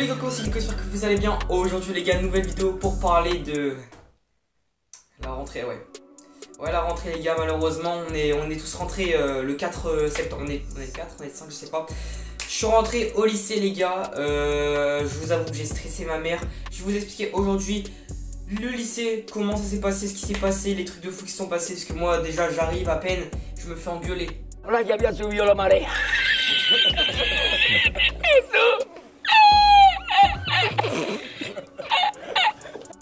Salut les cocos, c'est Nico, j'espère que vous allez bien. Aujourd'hui les gars, nouvelle vidéo pour parler de la rentrée, Ouais, la rentrée les gars, malheureusement on est tous rentrés le 4 septembre. On est 4, on est 5, je sais pas. Je suis rentré au lycée les gars, je vous avoue que j'ai stressé ma mère. Je vais vous expliquer aujourd'hui le lycée, comment ça s'est passé, ce qui s'est passé, les trucs de fou qui se sont passés. Parce que moi déjà j'arrive à peine, je me fais engueuler. Ahora ya había subido la marea.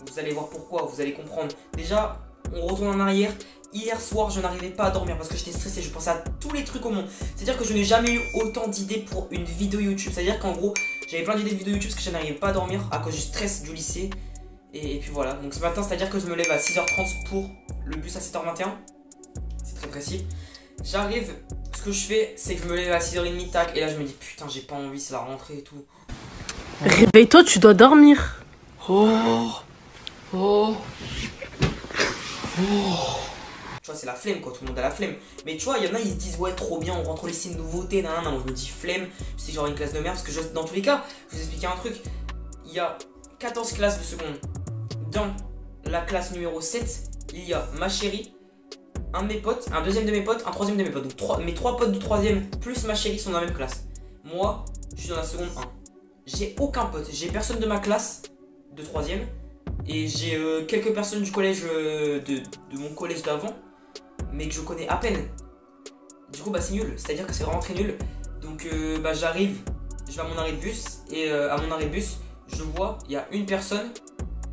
Vous allez voir pourquoi, vous allez comprendre. Déjà, on retourne en arrière. Hier soir, je n'arrivais pas à dormir parce que j'étais stressé. Je pensais à tous les trucs au monde. C'est-à-dire que je n'ai jamais eu autant d'idées pour une vidéo YouTube. C'est-à-dire qu'en gros, j'avais plein d'idées de vidéos YouTube parce que je n'arrivais pas à dormir à cause du stress du lycée. Et puis voilà. Donc ce matin, c'est-à-dire que je me lève à 6h30 pour le bus à 7h21. C'est très précis. J'arrive, ce que je fais, c'est que je me lève à 6h30, tac. Et là, je me dis, putain, j'ai pas envie, c'est la rentrée et tout. Réveille-toi, tu dois dormir. Tu vois, c'est la flemme quoi, tout le monde a la flemme. Mais tu vois, il y en a, ils se disent, ouais, trop bien, on rentre au lycée, nouveauté, nan. Moi, je me dis flemme, c'est genre une classe de merde. Parce que dans tous les cas, je vais vous expliquer un truc. Il y a 14 classes de seconde. Dans la classe numéro 7, il y a ma chérie, un de mes potes, un deuxième de mes potes, un troisième de mes potes. Donc mes trois potes de troisième plus ma chérie sont dans la même classe. Moi, je suis dans la seconde 1. J'ai aucun pote, j'ai personne de ma classe de troisième. Et j'ai quelques personnes du collège, de mon collège d'avant, mais que je connais à peine. Du coup, bah c'est nul, c'est-à-dire que c'est vraiment très nul. Donc bah j'arrive, je vais à mon arrêt de bus, et à mon arrêt de bus, je vois, il y a une personne.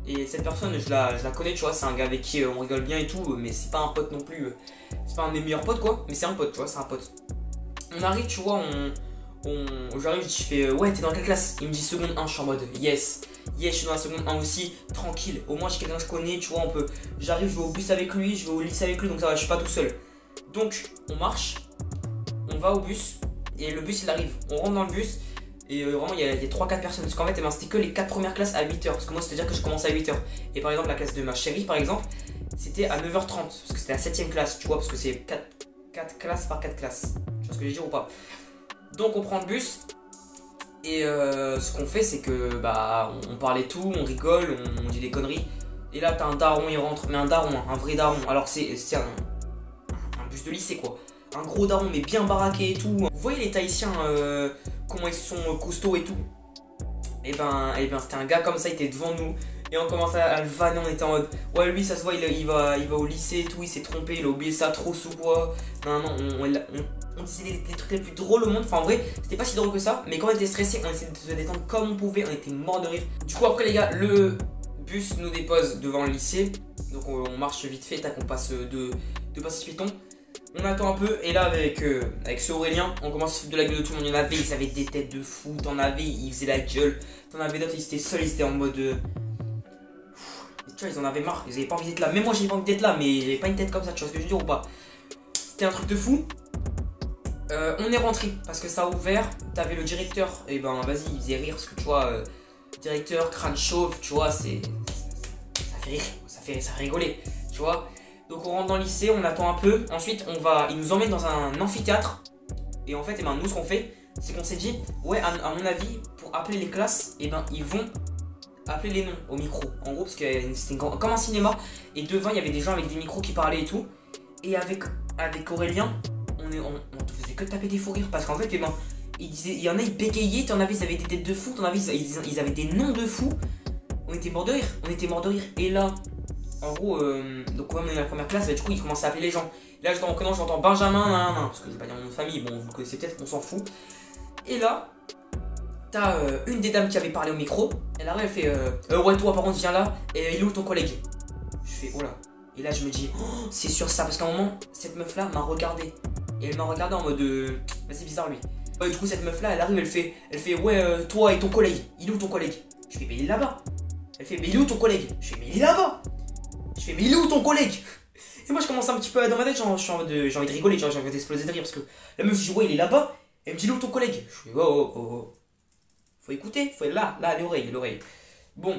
Et cette personne, je la connais, tu vois, c'est un gars avec qui on rigole bien et tout, mais c'est pas un pote non plus. C'est pas un de mes meilleurs potes, quoi, mais c'est un pote, tu vois, c'est un pote. On arrive, tu vois, j'arrive, je fais ouais, t'es dans quelle classe? Il me dit seconde 1, je suis en mode yes, je suis dans la seconde 1 aussi, tranquille. Au moins j'ai quelqu'un que je connais, tu vois, j'arrive, je vais au bus avec lui, je vais au lycée avec lui, donc ça va, je suis pas tout seul. Donc on marche, on va au bus, et le bus il arrive, on rentre dans le bus. Et vraiment il y a 3-4 personnes. Parce qu'en fait c'était que les 4 premières classes à 8h. Parce que moi c'est-à-dire que je commence à 8h. Et par exemple la classe de ma chérie par exemple, c'était à 9h30. Parce que c'était la 7ème classe, tu vois. Parce que c'est 4 classes par 4 classes. Tu vois ce que je veux dire ou pas? Donc on prend le bus. Et ce qu'on fait c'est que bah on parle et tout, on rigole, on dit des conneries. Et là t'as un daron, il rentre. Mais un daron, un vrai daron. Alors c'est un bus de lycée quoi. Un gros daron mais bien baraqué et tout. Vous voyez les Tahitiens, comment ils sont costauds et tout. Et ben c'était un gars comme ça, il était devant nous. Et on commence à le vanner, on était en mode ouais lui ça se voit il va au lycée et tout, il s'est trompé, il a oublié sa trousse ou quoi. Non on disait les trucs les plus drôles au monde. Enfin en vrai c'était pas si drôle que ça. Mais quand on était stressé, on essayait de se détendre comme on pouvait, on était mort de rire. Du coup après les gars, le bus nous dépose devant le lycée. Donc on marche vite fait, tac, on passe de passage piéton. On attend un peu et là avec ce Aurélien, on commence à se foutre de la gueule de tout le monde. Il y en avait, ils avaient des têtes de fou, t'en avais, ils faisaient la gueule. T'en avais d'autres, ils étaient seuls, ils étaient en mode... Tu vois, ils en avaient marre, ils avaient pas envie d'être là. Même moi j'ai pas envie d'être là, mais j'avais pas une tête comme ça, tu vois ce que je veux dire ou pas? C'était un truc de fou. On est rentré parce que ça a ouvert, t'avais le directeur, et ben vas-y, il faisait rire parce que tu vois, directeur, crâne chauve, tu vois, ça fait rire, ça fait rigoler, tu vois. Donc on rentre dans le lycée, on attend un peu, ensuite il nous emmène dans un amphithéâtre. Et en fait, nous ce qu'on fait, c'est qu'on s'est dit, ouais à mon avis, pour appeler les classes, ils vont appeler les noms au micro. En gros, parce que c'était comme un cinéma, et devant il y avait des gens avec des micros qui parlaient et tout. Et avec Aurélien, on faisait que taper des fous rires, parce qu'en fait, il y en a, ils bégayaient, t'en avais, ils avaient des têtes de fou, t'en avais, ils avaient des noms de fous. On était mort de rire, et là... En gros, donc ouais, on est dans la première classe, bah, du coup il commence à appeler les gens. Et là j'entends Benjamin, parce que je vais pas dire mon nom de famille, bon vous le connaissez peut-être, on s'en fout. Et là, t'as une des dames qui avait parlé au micro, elle arrive, elle fait ouais toi par contre viens là, et il est où ton collègue? Je fais oh là. Et là je me dis, oh, c'est sûr ça, parce qu'à un moment, cette meuf là m'a regardé. Et elle m'a regardé en mode, bah, c'est bizarre lui. Du coup cette meuf là, elle arrive, elle fait ouais toi et ton collègue, il est où ton collègue? Je fais mais il est là-bas. Elle fait mais il est où ton collègue? Je fais mais il est là-bas. Je fais mais il est où ton collègue? Et moi je commence un petit peu dans ma tête, j'ai envie de rigoler, j'ai envie d'exploser de rire parce que la meuf je dis ouais il est là-bas. Elle me dit il est où ton collègue? Je fais oh. Faut écouter, faut être là l'oreille. Bon,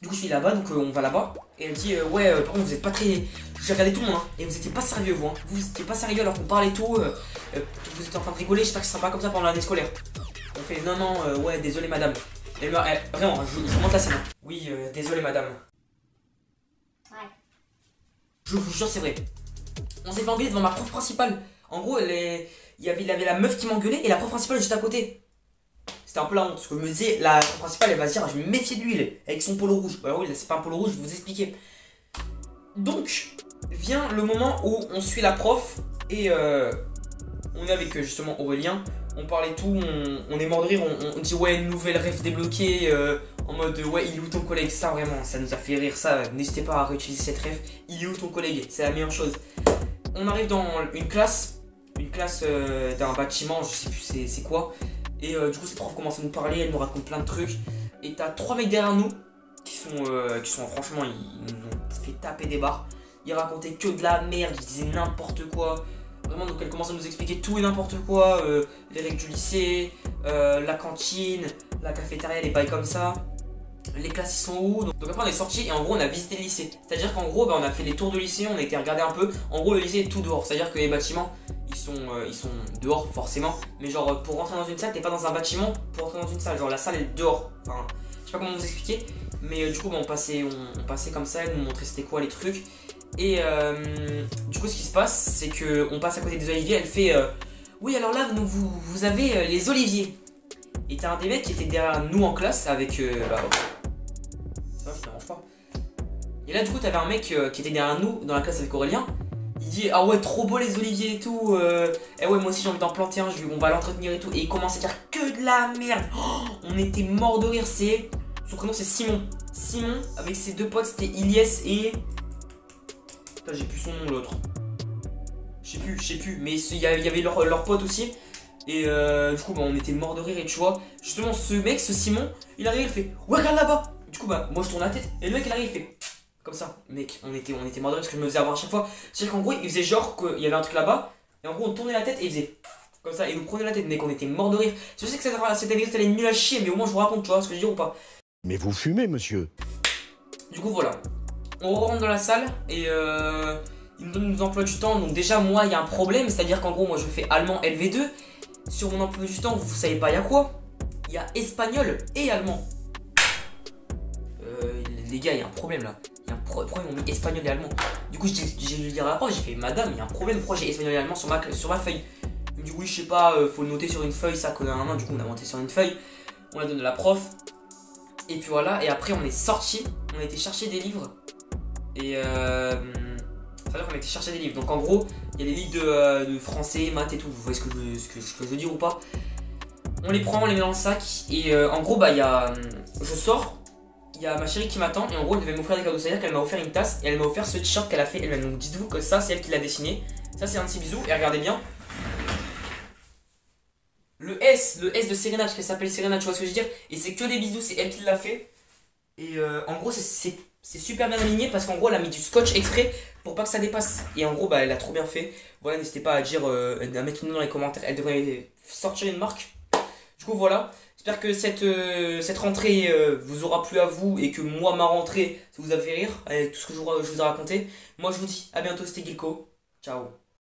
du coup je suis là-bas, donc on va là-bas. Et elle me dit ouais par contre vous êtes pas très... J'ai regardé tout le monde hein, et vous étiez pas sérieux vous hein. Vous étiez pas sérieux alors qu'on parlait et tout, vous étiez en train de rigoler, j'espère que ce sera pas comme ça pendant l'année scolaire. On fait non ouais désolé madame. Vraiment, je vous montre la scène. Oui, désolé madame. Ouais. Je vous jure, c'est vrai. On s'est fait engueuler devant ma prof principale. En gros, il y avait la meuf qui m'engueulait et la prof principale juste à côté. C'était un peu la honte. Parce que je me disais, la prof principale, elle va se dire, je vais me méfier de lui, avec son polo rouge. Bah oui, là, c'est pas un polo rouge, je vais vous expliquer. Donc, vient le moment où on suit la prof et on est avec justement Aurélien. On parle et tout, on est mort de rire, on dit ouais, une nouvelle ref débloquée. En mode ouais, il est où ton collègue? Ça vraiment, ça nous a fait rire, ça. N'hésitez pas à réutiliser cette ref. Il est où ton collègue? C'est la meilleure chose. On arrive dans une classe d'un bâtiment, je sais plus c'est quoi. Et du coup, cette prof commence à nous parler, elle nous raconte plein de trucs. Et t'as 3 mecs derrière nous qui sont franchement, ils nous ont fait taper des barres. Ils racontaient que de la merde, ils disaient n'importe quoi. Vraiment, donc elle commence à nous expliquer tout et n'importe quoi. Les règles du lycée, la cantine, la cafétéria, les bails comme ça. Les classes ils sont où, donc après on est sorti et en gros on a visité le lycée. C'est à dire qu'en gros on a fait les tours de lycée, on a été regarder un peu. En gros le lycée est tout dehors, c'est à dire que les bâtiments ils sont dehors forcément. Mais genre pour rentrer dans une salle, t'es pas dans un bâtiment pour rentrer dans une salle, genre la salle est dehors. Enfin je sais pas comment vous expliquer. Mais du coup on passait comme ça, elle nous montrait c'était quoi les trucs. Et du coup ce qui se passe c'est que on passe à côté des oliviers, elle fait oui alors là vous avez les oliviers. Et t'as un des mecs qui était derrière nous en classe avec ça va, je dérange pas. Et là du coup t'avais un mec qui était derrière nous dans la classe avec Aurélien. Il dit ah ouais trop beau les oliviers et tout. Eh ouais moi aussi j'ai envie d'en planter un, on va l'entretenir et tout. Et il commence à dire que de la merde. Oh, on était mort de rire. Son prénom c'est Simon. Simon avec ses deux potes c'était Ilyes et... Putain j'ai plus son nom l'autre. Je sais plus. Mais il y avait leur pote aussi. Et du coup bah, on était mort de rire et tu vois justement ce mec, ce Simon, il arrive, il fait ouais regarde là-bas. Du coup bah moi je tourne la tête et le mec il arrive, il fait comme ça. Mec on était mort de rire parce que je me faisais avoir à chaque fois. C'est-à-dire qu'en gros il faisait genre qu'il y avait un truc là-bas. Et en gros on tournait la tête et il faisait comme ça et nous prenait la tête. Mec on était mort de rire. Je sais que cette anecdote elle est nulle à chier, mais au moins je vous raconte, tu vois ce que je veux dire ou pas. Mais vous fumez monsieur. Du coup voilà, on rentre dans la salle et il nous donne nos emplois du temps. Donc déjà moi il y a un problème, c'est-à-dire qu'en gros moi je fais allemand LV2. Sur mon emploi du temps, vous savez pas il y a quoi? Il y a espagnol et allemand. Les gars, il y a un problème là. Il y a un problème, on met espagnol et allemand. Du coup, j'ai lu le rapport, j'ai fait madame, il y a un problème, pourquoi j'ai espagnol et allemand sur ma feuille? Il me dit oui, je sais pas, faut le noter sur une feuille, ça connaît un main. Du coup, on a monté sur une feuille, on l'a donné à la prof. Et puis voilà, et après, on est sorti, on a été chercher des livres. Et c'est-à-dire qu'on a été chercher des livres. Donc en gros, il y a des livres de français, maths et tout. Vous voyez ce que je veux dire ou pas? On les prend, on les met dans le sac. Et en gros, bah, je sors. Il y a ma chérie qui m'attend. Et en gros, elle devait m'offrir des cadeaux. C'est-à-dire qu'elle m'a offert une tasse. Et elle m'a offert ce t-shirt qu'elle a fait elle-même. Donc dites-vous que ça, c'est elle qui l'a dessiné. Ça, c'est un petit bisou. Et regardez bien. Le S de Serena, parce qu'elle s'appelle Serena, tu vois ce que je veux dire? Et c'est que des bisous, c'est elle qui l'a fait. Et en gros, c'est super bien aligné parce qu'en gros, elle a mis du scotch exprès pour pas que ça dépasse. Et en gros, bah, elle a trop bien fait. Voilà, n'hésitez pas à dire, à mettre nous dans les commentaires. Elle devrait sortir une marque. Du coup, voilà. J'espère que cette rentrée vous aura plu à vous et que moi, ma rentrée, ça vous a fait rire avec tout ce que je vous ai raconté. Moi, je vous dis à bientôt, c'était Gilko. Ciao.